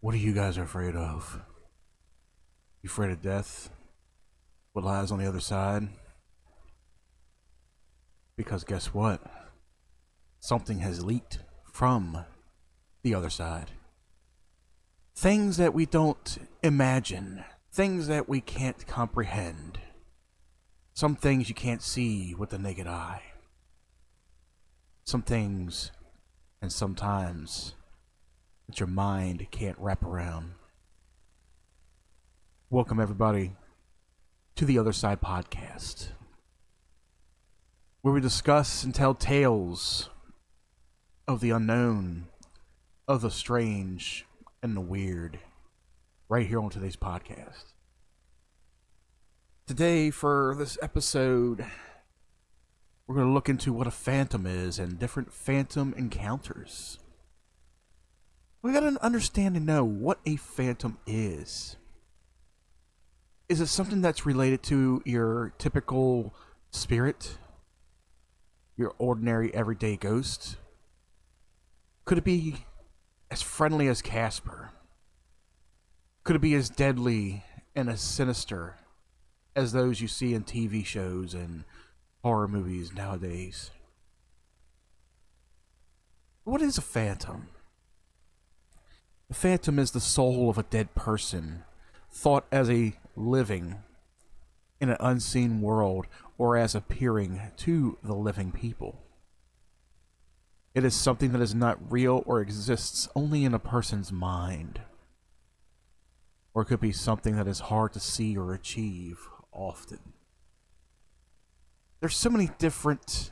What are you guys afraid of? You afraid of death? What lies on the other side? Because guess what? Something has leaked from the other side. Things that we don't imagine, things that we can't comprehend, some things you can't see with the naked eye, some things and sometimes that your mind can't wrap around. Welcome, everybody, to the Othersyde podcast, where we discuss and tell tales of the unknown, of the strange, and the weird, right here on today's podcast. Today, for this episode, we're going to look into what a phantom is and different phantom encounters. We got to understand and know what a phantom is. Is it something that's related to your typical spirit? Your ordinary everyday ghost? Could it be as friendly as Casper? Could it be as deadly and as sinister as those you see in TV shows and horror movies nowadays? What is a phantom? A phantom is the soul of a dead person, thought as a living in an unseen world or as appearing to the living people. It is something that is not real or exists only in a person's mind. Or it could be something that is hard to see or achieve often. There's so many different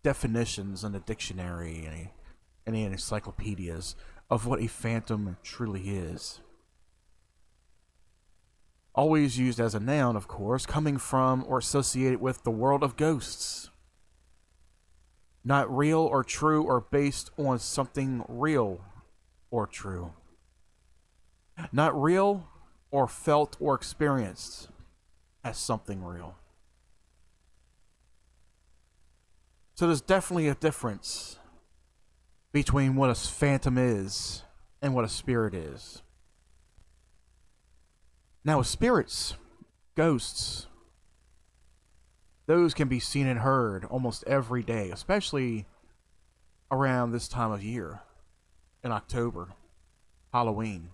definitions in the dictionary and the encyclopedias of what a phantom truly is. Always used as a noun, of course, coming from or associated with the world of ghosts. Not real or true or based on something real or true. Not real or felt or experienced as something real. So there's definitely a difference between what a phantom is and what a spirit is. Now, spirits, ghosts, those can be seen and heard almost every day, especially around this time of year, in October, Halloween.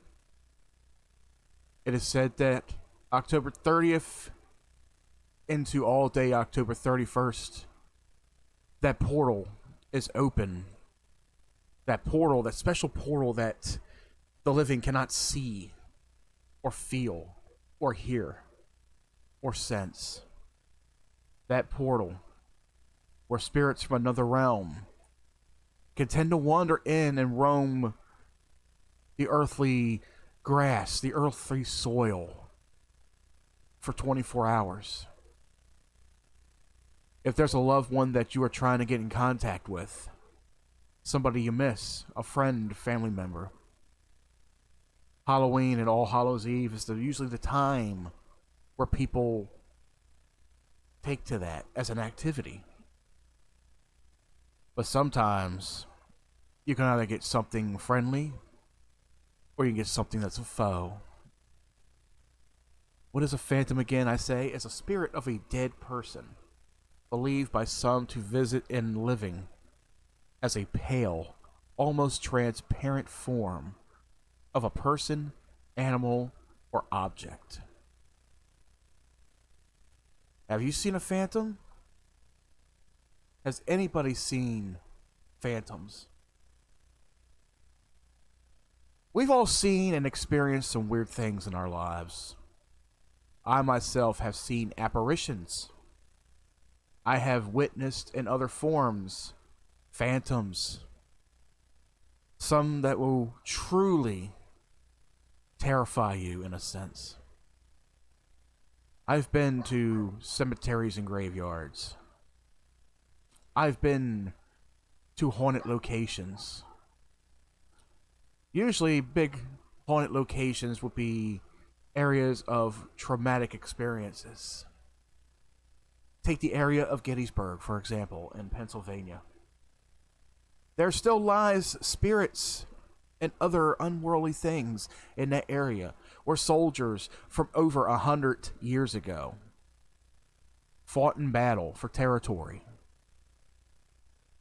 It is said that October 30th into all day October 31st, that portal is open. That portal, that special portal that the living cannot see or feel or hear or sense. That portal where spirits from another realm can tend to wander in and roam the earthly grass, the earthly soil for 24 hours. If there's a loved one that you are trying to get in contact with, somebody you miss, a friend, family member, Halloween and All Hallows Eve is usually the time where people take to that as an activity. But sometimes you can either get something friendly or you can get something that's a foe. What is a phantom again? I say is a spirit of a dead person, believed by some to visit in living as a pale, almost transparent form of a person, animal, or object. Have you seen a phantom? Has anybody seen phantoms? We've all seen and experienced some weird things in our lives. I myself have seen apparitions. I have witnessed in other forms phantoms. Some that will truly terrify you in a sense. I've been to cemeteries and graveyards. I've been to haunted locations. Usually, big haunted locations would be areas of traumatic experiences. Take the area of Gettysburg, for example, in Pennsylvania. There still lies spirits and other unworldly things in that area, where soldiers from over 100 years ago fought in battle for territory,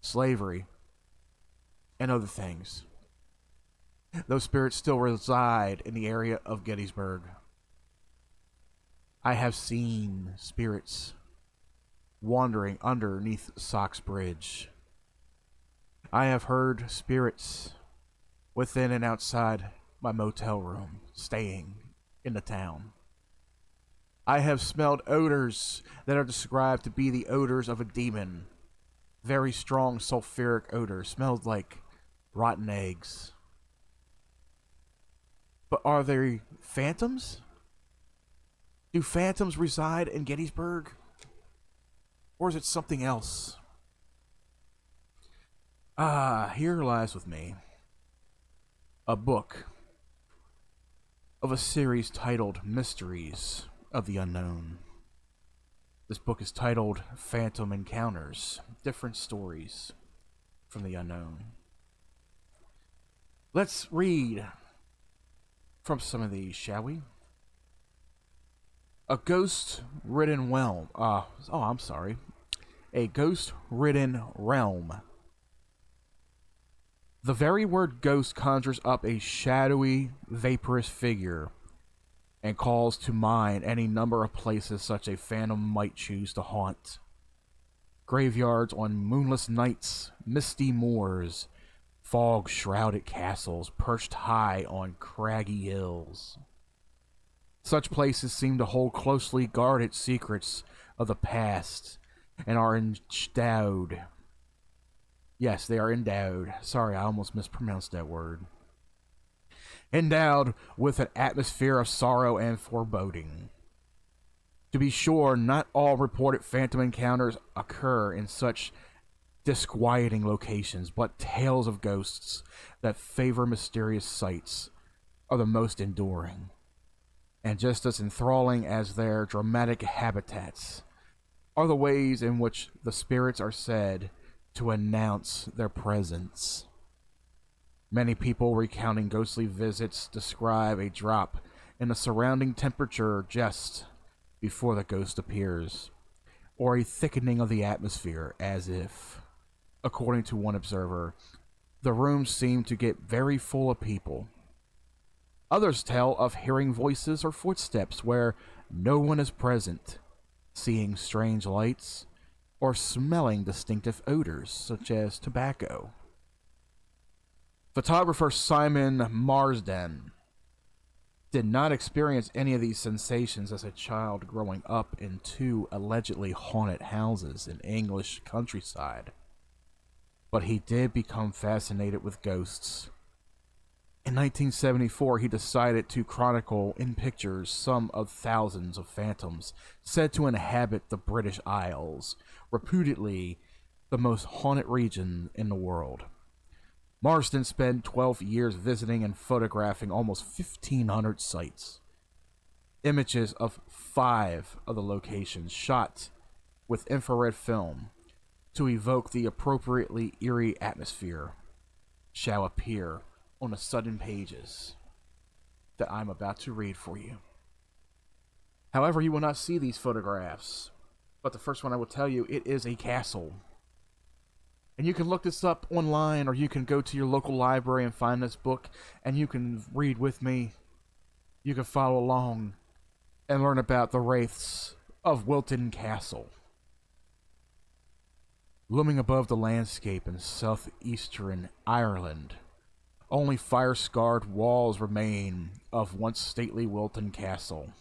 slavery, and other things. Those spirits still reside in the area of Gettysburg. I have seen spirits wandering underneath Sox Bridge. I have heard spirits within and outside my motel room, staying in the town. I have smelled odors that are described to be the odors of a demon. Very strong sulfuric odor, smelled like rotten eggs. But are they phantoms? Do phantoms reside in Gettysburg? Or is it something else? Here lies with me a book of a series titled Mysteries of the Unknown. This book is titled Phantom Encounters, Different Stories from the Unknown. Let's read from some of these, shall we? A ghost-ridden realm. A ghost-ridden realm. The very word ghost conjures up a shadowy, vaporous figure and calls to mind any number of places such a phantom might choose to haunt. Graveyards on moonless nights, misty moors, fog-shrouded castles perched high on craggy hills. Such places seem to hold closely guarded secrets of the past and are endowed. Yes, they are endowed. Sorry, I almost mispronounced that word. Endowed with an atmosphere of sorrow and foreboding. To be sure, not all reported phantom encounters occur in such disquieting locations, but tales of ghosts that favor mysterious sights are the most enduring, and just as enthralling as their dramatic habitats are the ways in which the spirits are said to announce their presence. Many people recounting ghostly visits describe a drop in the surrounding temperature just before the ghost appears, or a thickening of the atmosphere as if, according to one observer, the rooms seem to get very full of people. Others tell of hearing voices or footsteps where no one is present, seeing strange lights, or smelling distinctive odors such as tobacco. Photographer Simon Marsden did not experience any of these sensations as a child growing up in two allegedly haunted houses in English countryside, but he did become fascinated with ghosts. In 1974, he decided to chronicle in pictures some of thousands of phantoms said to inhabit the British Isles, reputedly the most haunted region in the world. Marsden spent 12 years visiting and photographing almost 1,500 sites. Images of 5 of the locations shot with infrared film to evoke the appropriately eerie atmosphere shall appear on the sudden pages that I'm about to read for you. However, you will not see these photographs, but the first one I will tell you, it is a castle. And you can look this up online, or you can go to your local library and find this book, and you can read with me. You can follow along and learn about the wraiths of Wilton Castle. Looming above the landscape in southeastern Ireland, only fire-scarred walls remain of once stately Wilton Castle.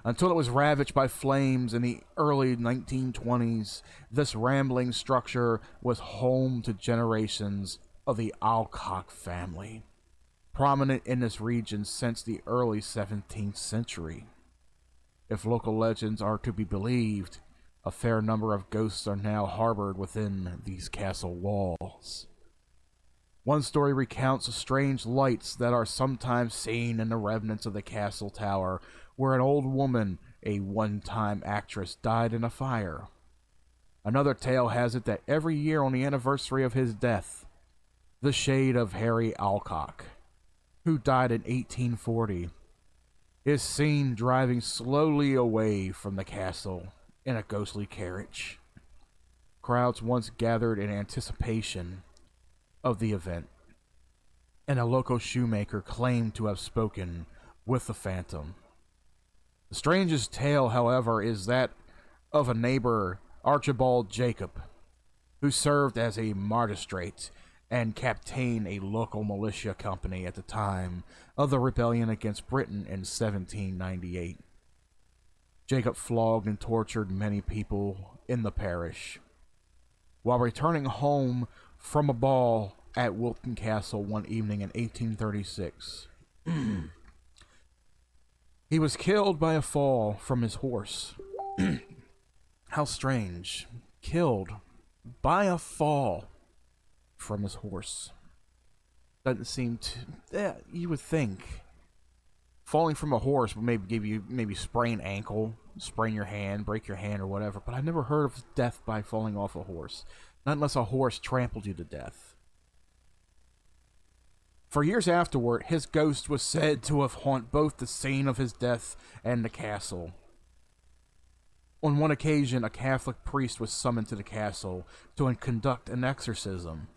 Until it was ravaged by flames in the early 1920s, this rambling structure was home to generations of the Alcock family, prominent in this region since the early 17th century. If local legends are to be believed, a fair number of ghosts are now harbored within these castle walls. One story recounts strange lights that are sometimes seen in the remnants of the castle tower, where an old woman, a one-time actress, died in a fire. Another tale has it that every year on the anniversary of his death, the shade of Harry Alcock, who died in 1840, is seen driving slowly away from the castle in a ghostly carriage. Crowds once gathered in anticipation of the event, and a local shoemaker claimed to have spoken with the phantom. The strangest tale, however, is that of a neighbor, Archibald Jacob, who served as a magistrate and captained a local militia company at the time of the rebellion against Britain in 1798. Jacob flogged and tortured many people in the parish. While returning home from a ball at Wilton Castle one evening in 1836, he was killed by a fall from his horse. How strange. Killed by a fall from his horse. Doesn't seem to... you would think falling from a horse would maybe give you sprain ankle, sprain your hand, break your hand or whatever, but I've never heard of death by falling off a horse. Not unless a horse trampled you to death. For years afterward, his ghost was said to have haunted both the scene of his death and the castle. On one occasion, a Catholic priest was summoned to the castle to conduct an exorcism.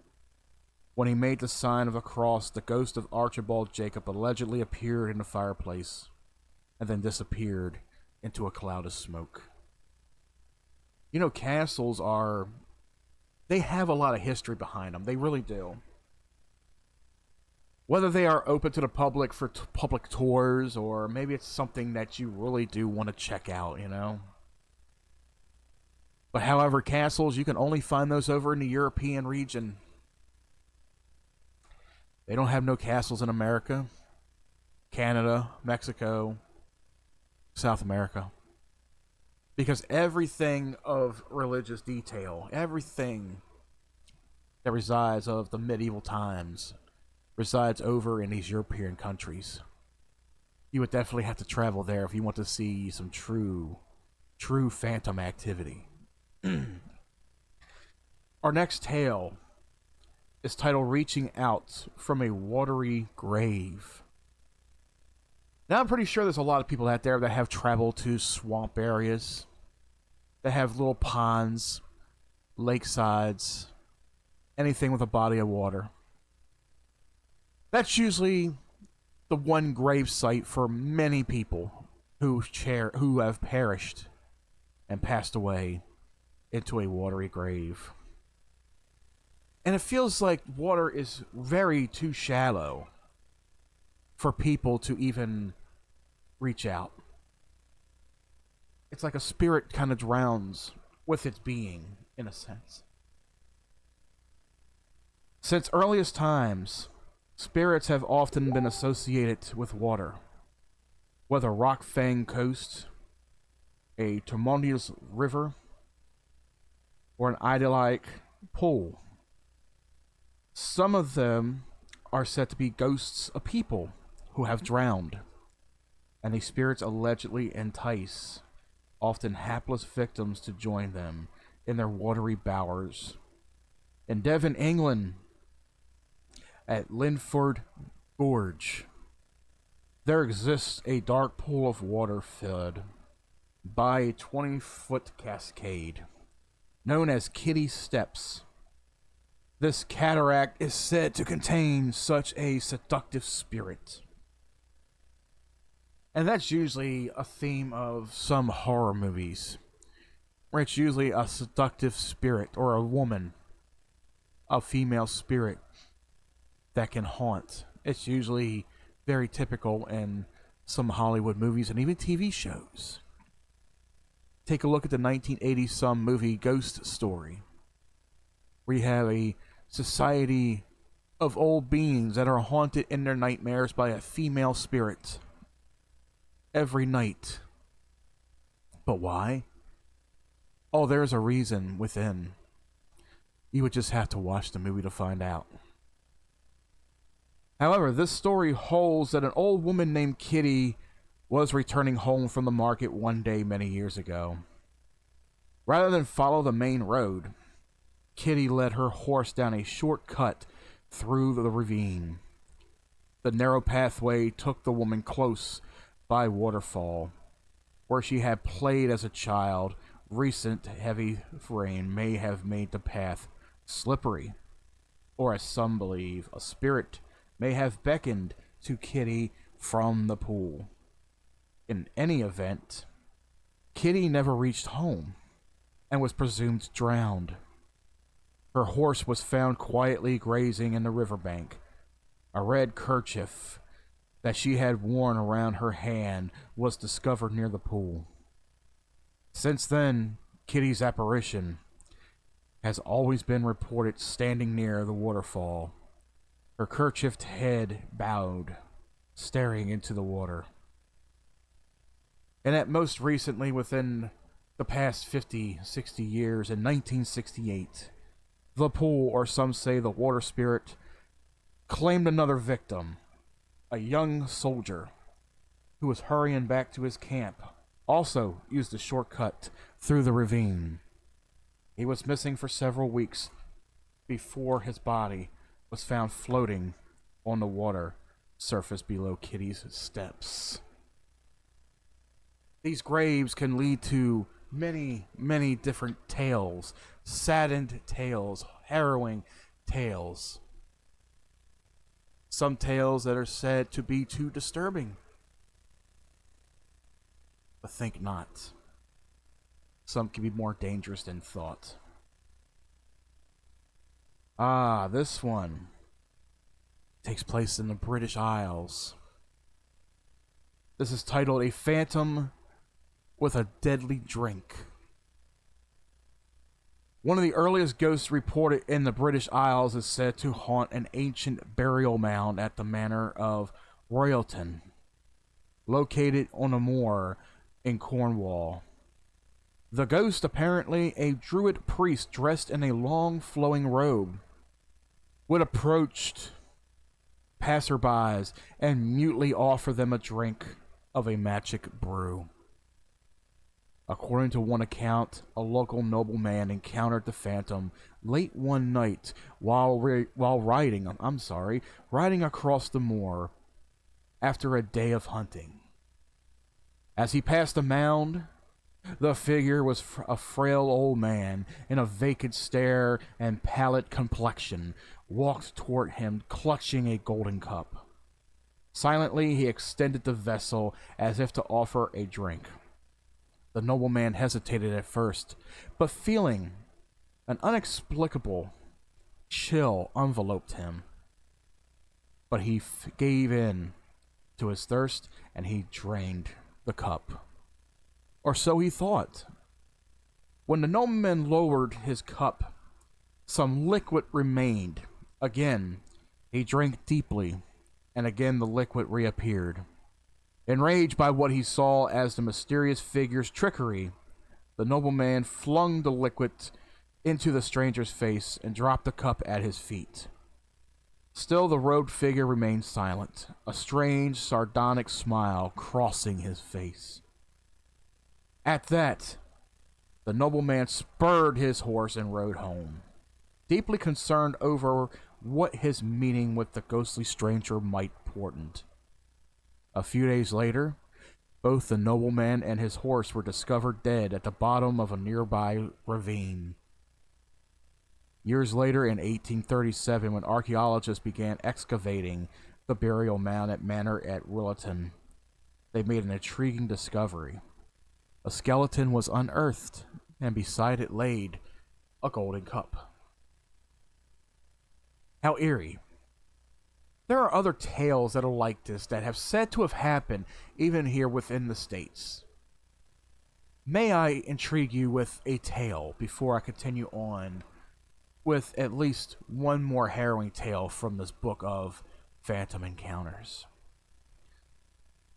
When he made the sign of a cross, the ghost of Archibald Jacob allegedly appeared in the fireplace and then disappeared into a cloud of smoke. You know, castles they have a lot of history behind them. They really do. Whether they are open to the public for public tours, or maybe it's something that you really do want to check out, you know? But however, castles, you can only find those over in the European region. They don't have no castles in America, Canada, Mexico, South America. Because everything of religious detail, everything that resides of the medieval times, resides over in these European countries. You would definitely have to travel there if you want to see some true phantom activity. Our next tale is titled Reaching Out from a Watery Grave. Now, I'm pretty sure there's a lot of people out there that have traveled to swamp areas, that have little ponds, lakesides, anything with a body of water. That's usually the one grave site for many people who have perished and passed away into a watery grave. And it feels like water is very too shallow for people to even reach out. It's like a spirit kind of drowns with its being, in a sense. Since earliest times, spirits have often been associated with water, whether Rock Fang Coast, a tumultuous river, or an idyllic pool. Some of them are said to be ghosts of people who have drowned, and these spirits allegedly entice often hapless victims to join them in their watery bowers. In Devon, England, at Linford Gorge, there exists a dark pool of water filled by a 20-foot cascade known as Kitty Steps. This cataract is said to contain such a seductive spirit. And that's usually a theme of some horror movies, where it's usually a seductive spirit or a woman, a female spirit that can haunt. It's usually very typical in some Hollywood movies and even TV shows. Take a look at the 1980s some movie Ghost Story, where you have a society of old beings that are haunted in their nightmares by a female spirit every night. But why? Oh, there's a reason within. You would just have to watch the movie to find out. However, this story holds that an old woman named Kitty was returning home from the market one day many years ago. Rather than follow the main road, Kitty led her horse down a short cut through the ravine. The narrow pathway took the woman close by waterfall, where she had played as a child. Recent heavy rain may have made the path slippery, or as some believe, a spirit may have beckoned to Kitty from the pool. In any event, Kitty never reached home and was presumed drowned. Her horse was found quietly grazing in the riverbank. A red kerchief that she had worn around her hand was discovered near the pool. Since then, Kitty's apparition has always been reported standing near the waterfall, her kerchiefed head bowed, staring into the water. And at most recently, within the past 50, 60 years, in 1968, the pool, or some say the water spirit, claimed another victim, a young soldier who was hurrying back to his camp. Also used a shortcut through the ravine. He was missing for several weeks before his body was found floating on the water surface below Kitty's steps. These graves can lead to many, many different tales, saddened tales, harrowing tales. Some tales that are said to be too disturbing. But think not. Some can be more dangerous than thought. This one takes place in the British Isles. This is titled A Phantom with a Deadly Drink. One of the earliest ghosts reported in the British Isles is said to haunt an ancient burial mound at the manor of Royalton, located on a moor in Cornwall. The ghost, apparently a druid priest dressed in a long flowing robe, would approach passerbys and mutely offer them a drink of a magic brew. According to one account, a local nobleman encountered the phantom late one night while riding across the moor after a day of hunting. As he passed the mound, the figure was a frail old man in a vacant stare and pallid complexion, walked toward him clutching a golden cup. Silently, he extended the vessel as if to offer a drink. The nobleman hesitated at first, but feeling an inexplicable chill enveloped him. But he gave in to his thirst, and he drained the cup. Or so he thought. When the nobleman lowered his cup, some liquid remained. Again, he drank deeply, and again the liquid reappeared. Enraged by what he saw as the mysterious figure's trickery, the nobleman flung the liquid into the stranger's face and dropped the cup at his feet. Still, the robed figure remained silent, a strange, sardonic smile crossing his face. At that, the nobleman spurred his horse and rode home, deeply concerned over what his meeting with the ghostly stranger might portend. A few days later, both the nobleman and his horse were discovered dead at the bottom of a nearby ravine. Years later, in 1837, when archaeologists began excavating the burial mound at Manor at Royalton, they made an intriguing discovery. A skeleton was unearthed, and beside it laid a golden cup. How eerie. There are other tales that are like this that have said to have happened even here within the States. May I intrigue you with a tale before I continue on with at least one more harrowing tale from this book of Phantom Encounters.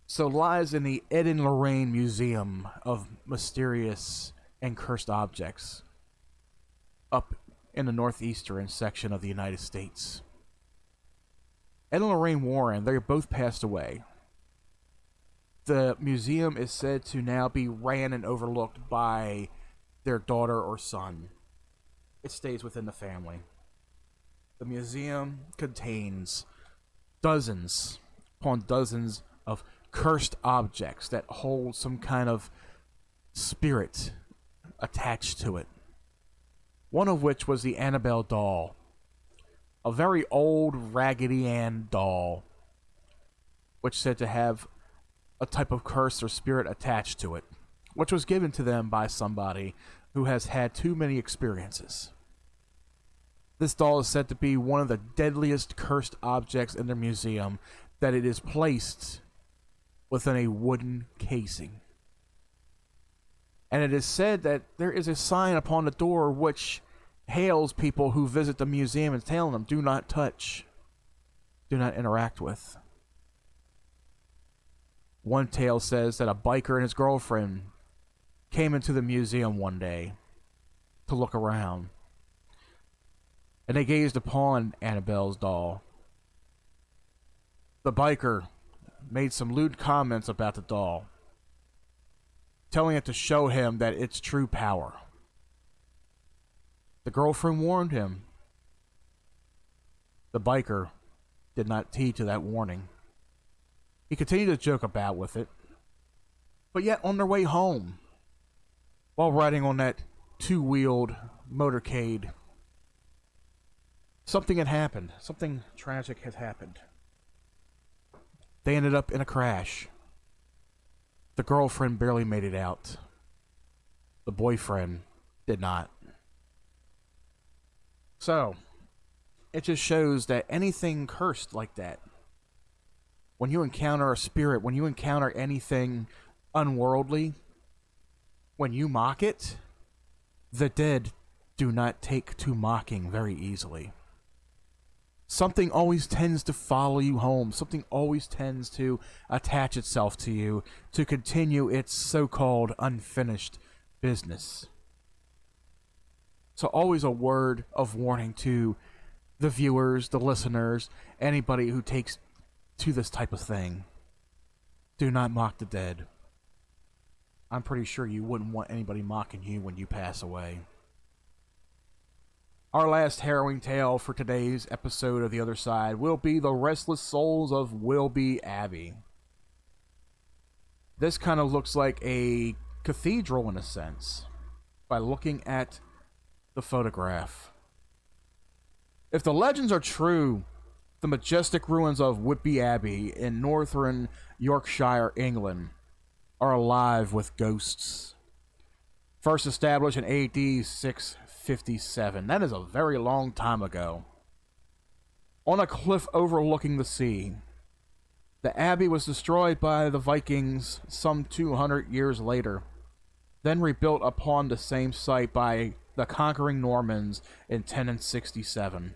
So lies in the Ed and Lorraine Museum of Mysterious and Cursed Objects up in the northeastern section of the United States. Ed and Lorraine Warren, they both passed away. The museum is said to now be ran and overlooked by their daughter or son. It stays within the family. The museum contains dozens upon dozens of cursed objects that hold some kind of spirit attached to it. One of which was the Annabelle doll, a very old Raggedy Ann doll, which said to have a type of curse or spirit attached to it, which was given to them by somebody who has had too many experiences. This doll is said to be one of the deadliest cursed objects in the museum, that it is placed within a wooden casing. And it is said that there is a sign upon the door which hails people who visit the museum and telling them, do not touch, do not interact with. One tale says that a biker and his girlfriend came into the museum one day to look around, and they gazed upon Annabelle's doll. The biker made some lewd comments about the doll, telling it to show him that its true power. The girlfriend warned him. The biker did not heed to that warning. He continued to joke about with it, but yet on their way home, while riding on that two-wheeled motorcade, something had happened. Something tragic had happened. They ended up in a crash. The girlfriend barely made it out. The boyfriend did not. So, it just shows that anything cursed like that, when you encounter a spirit, when you encounter anything unworldly, when you mock it, the dead do not take to mocking very easily. Something always tends to follow you home. Something always tends to attach itself to you to continue its so-called unfinished business. So always a word of warning to the viewers, the listeners, anybody who takes to this type of thing. Do not mock the dead. I'm pretty sure you wouldn't want anybody mocking you when you pass away. Our last harrowing tale for today's episode of The Other Side will be The Restless Souls of Wilby Abbey. This kind of looks like a cathedral in a sense, by looking at the photograph. If the legends are true, the majestic ruins of Whitby Abbey in northern Yorkshire, England, are alive with ghosts. First established in AD 657. That is a very long time ago. On a cliff overlooking the sea, the abbey was destroyed by the Vikings some 200 years later, then rebuilt upon the same site by the conquering Normans in 1067.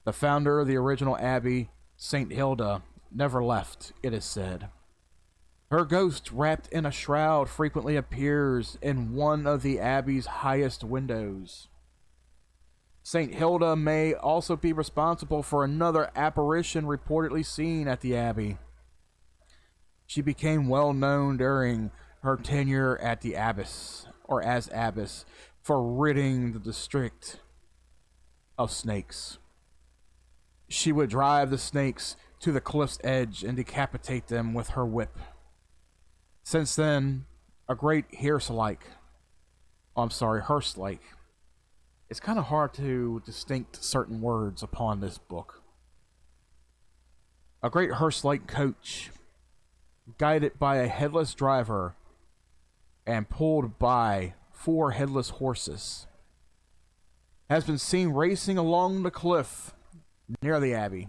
The founder of the original abbey, St. Hilda, never left, it is said. Her ghost, wrapped in a shroud, frequently appears in one of the abbey's highest windows. St. Hilda may also be responsible for another apparition reportedly seen at the abbey. She became well known during her tenure at the abbess, or as abbess, for ridding the district of snakes. She would drive the snakes to the cliff's edge and decapitate them with her whip. Since then, a great hearse-like, it's kind of hard to distinct certain words upon this book. A great hearse-like coach, guided by a headless driver and pulled by 4 headless horses, has been seen racing along the cliff near the abbey,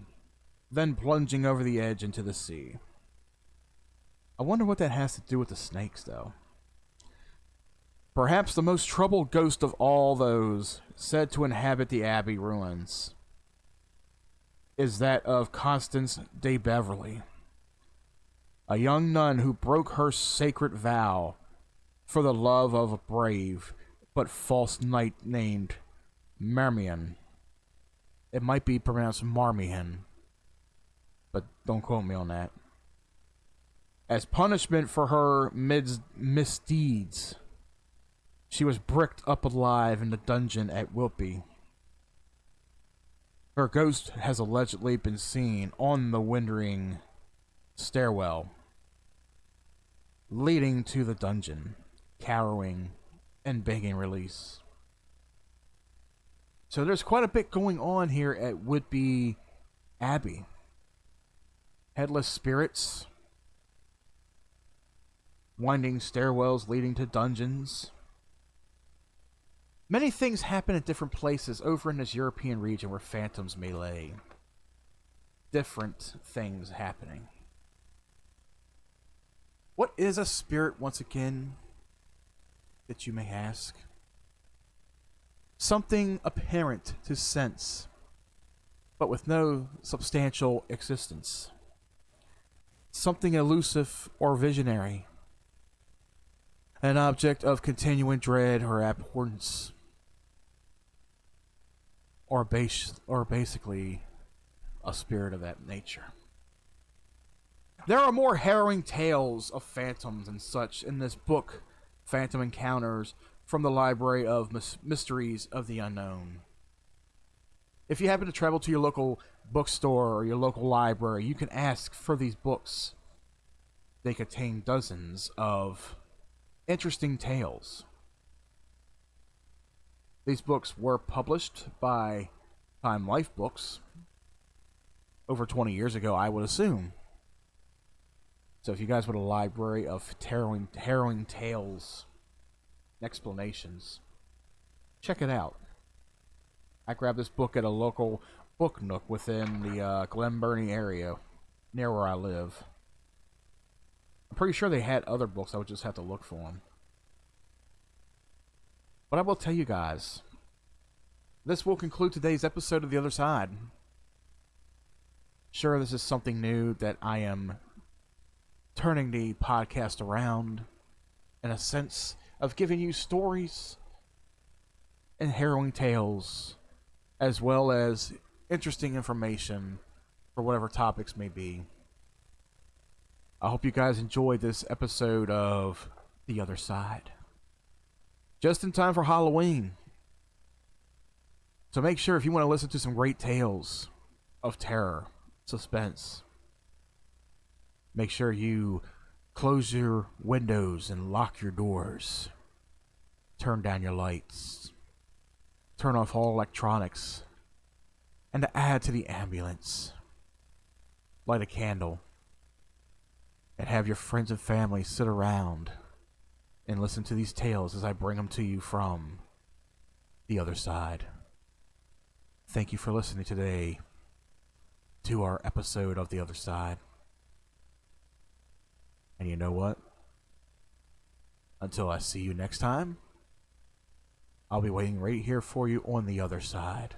then plunging over the edge into the sea. I wonder what that has to do with the snakes, though. Perhaps the most troubled ghost of all those said to inhabit the abbey ruins is that of Constance de Beverley, a young nun who broke her sacred vow for the love of a brave but false knight named Marmion. It might be pronounced Marmion, but don't quote me on that. As punishment for her misdeeds, she was bricked up alive in the dungeon at Wilby. Her ghost has allegedly been seen on the winding stairwell leading to the dungeon, cowering and begging release. So there's quite a bit going on here at Whitby Abbey. Headless spirits, winding stairwells leading to dungeons. Many things happen at different places over in this European region where phantoms may lay. Different things happening. What is a spirit, once again, that you may ask? Something apparent to sense, but with no substantial existence. Something elusive or visionary. An object of continuing dread or abhorrence. Or basically a spirit of that nature. There are more harrowing tales of phantoms and such in this book, Phantom Encounters, from the Library of Mysteries of the Unknown. If you happen to travel to your local bookstore or your local library, you can ask for these books. They contain dozens of interesting tales. These books were published by Time Life Books over 20 years ago, I would assume. So if you guys want a library of harrowing tales, explanations, check it out. I grabbed this book at a local book nook within the Glen Burnie area, near where I live. I'm pretty sure they had other books, I would just have to look for them. But I will tell you guys, this will conclude today's episode of The Other Side. Sure, this is something new that I am turning the podcast around in a sense of giving you stories and harrowing tales, as well as interesting information for whatever topics may be. I hope you guys enjoyed this episode of The Other Side. Just in time for Halloween. So make sure if you want to listen to some great tales of terror, suspense, make sure you close your windows and lock your doors. Turn down your lights. Turn off all electronics. And to add to the ambience, light a candle. And have your friends and family sit around and listen to these tales as I bring them to you from The Other Side. Thank you for listening today to our episode of The Other Side. And you know what? Until I see you next time, I'll be waiting right here for you on the other side.